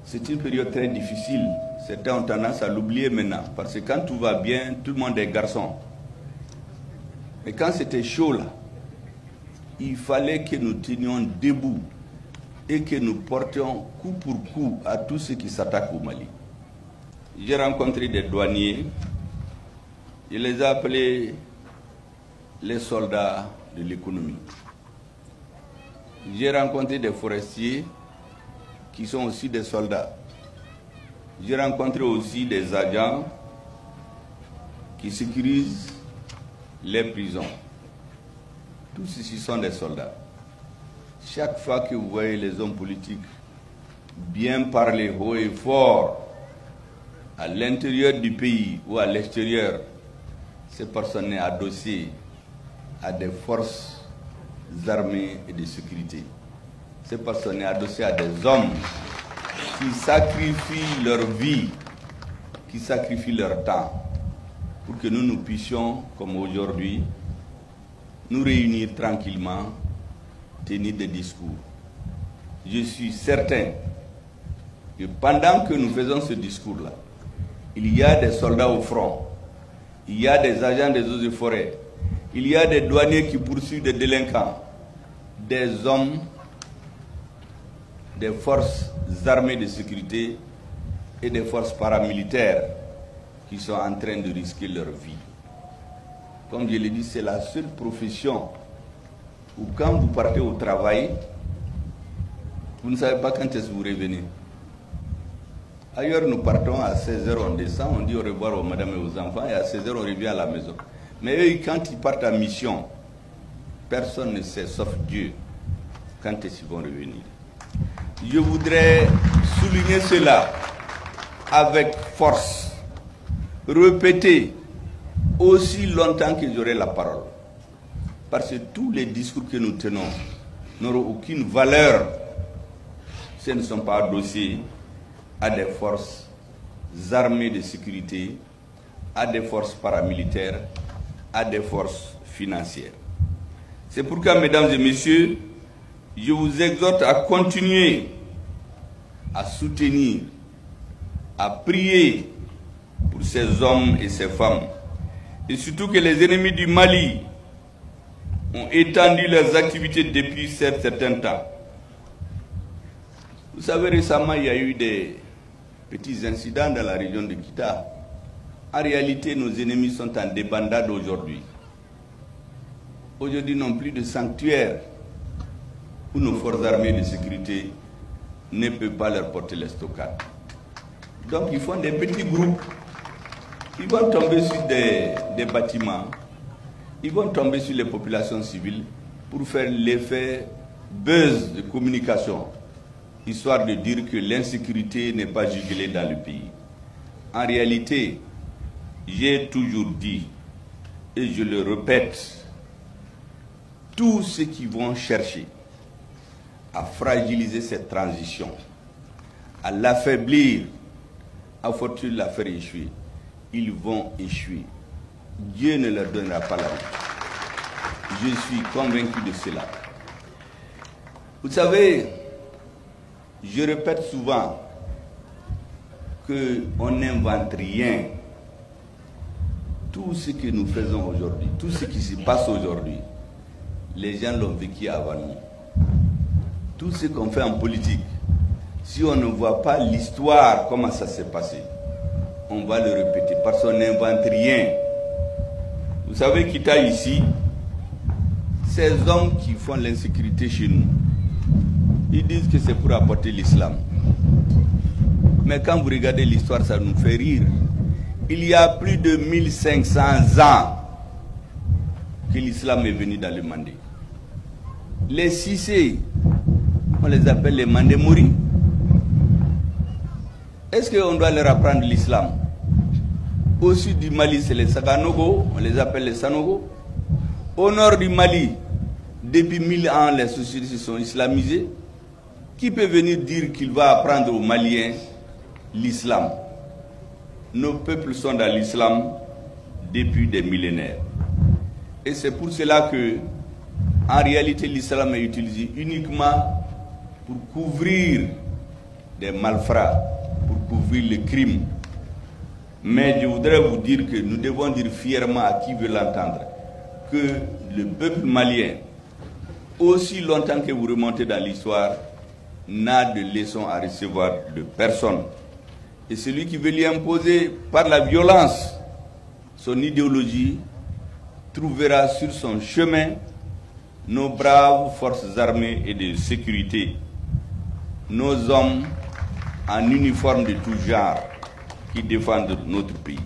C'est une période très difficile. Certains ont tendance à l'oublier maintenant. Parce que quand tout va bien, tout le monde est garçon. Mais quand c'était chaud là, il fallait que nous tenions debout et que nous portions coup pour coup à tous ceux qui s'attaquent au Mali. J'ai rencontré des douaniers. Je les ai appelés les soldats de l'économie. J'ai rencontré des forestiers qui sont aussi des soldats. J'ai rencontré aussi des agents qui sécurisent les prisons. Tous ceux-ci sont des soldats. Chaque fois que vous voyez les hommes politiques bien parler haut et fort à l'intérieur du pays ou à l'extérieur, ces personnes sont adossées à des forces armées et de sécurité. Ces personnes sont adossées à des hommes qui sacrifient leur vie, qui sacrifient leur temps pour que nous puissions, comme aujourd'hui, nous réunir tranquillement, tenir des discours. Je suis certain que pendant que nous faisons ce discours-là, il y a des soldats au front, il y a des agents des eaux et forêts, il y a des douaniers qui poursuivent des délinquants, des hommes des forces armées de sécurité et des forces paramilitaires qui sont en train de risquer leur vie. Comme je l'ai dit, c'est la seule profession où quand vous partez au travail, vous ne savez pas quand est-ce que vous revenez. Ailleurs, nous partons à 16h, on descend, on dit au revoir aux madames et aux enfants, et à 16h, on revient à la maison. Mais eux, quand ils partent en mission, personne ne sait, sauf Dieu, quand est-ce qu'ils vont revenir. Je voudrais souligner cela avec force, répéter aussi longtemps que j'aurai la parole. Parce que tous les discours que nous tenons n'auront aucune valeur si elles ne sont pas adossés à des forces armées de sécurité, à des forces paramilitaires, à des forces financières. C'est pourquoi, mesdames et messieurs, je vous exhorte à continuer à soutenir, à prier pour ces hommes et ces femmes. Et surtout que les ennemis du Mali ont étendu leurs activités depuis certains temps. Vous savez, récemment, il y a eu des petits incidents dans la région de Kita. En réalité, nos ennemis sont en débandade aujourd'hui. Aujourd'hui, non plus de sanctuaire où nos forces armées de sécurité ne peuvent pas leur porter les stockades. Donc, ils font des petits groupes. Ils vont tomber sur des bâtiments. Ils vont tomber sur les populations civiles pour faire l'effet buzz de communication, histoire de dire que l'insécurité n'est pas juguelée dans le pays. En réalité, j'ai toujours dit, et je le répète, tous ceux qui vont chercher à fragiliser cette transition, à l'affaiblir, à fortune la faire échouer, ils vont échouer. Dieu ne leur donnera pas la vie. Je suis convaincu de cela. Vous savez, je répète souvent qu'on n'invente rien. Tout ce que nous faisons aujourd'hui, tout ce qui se passe aujourd'hui, les gens l'ont vécu avant nous. Tout ce qu'on fait en politique, si on ne voit pas l'histoire, comment ça s'est passé, on va le répéter parce qu'on n'invente rien. Vous savez qu'il y a ici, ces hommes qui font l'insécurité chez nous, ils disent que c'est pour apporter l'islam. Mais quand vous regardez l'histoire, ça nous fait rire. Il y a plus de 1500 ans que l'islam est venu dans le Mandé. Les Cissé, on les appelle les Mandé Mouri. Est-ce qu'on doit leur apprendre l'islam? Au sud du Mali, c'est les Saganogo, on les appelle les Sanogo. Au nord du Mali, depuis 1000 ans, les sociétés se sont islamisées. Qui peut venir dire qu'il va apprendre aux Maliens l'islam? Nos peuples sont dans l'islam depuis des millénaires. Et c'est pour cela que, en réalité, l'islam est utilisé uniquement pour couvrir des malfrats pour couvrir le crime. Mais je voudrais vous dire que nous devons dire fièrement à qui veut l'entendre que le peuple malien, aussi longtemps que vous remontez dans l'histoire, n'a de leçons à recevoir de personne. Et celui qui veut lui imposer par la violence son idéologie trouvera sur son chemin nos braves forces armées et de sécurité, nos hommes en uniforme de tout genre qui défendent notre pays.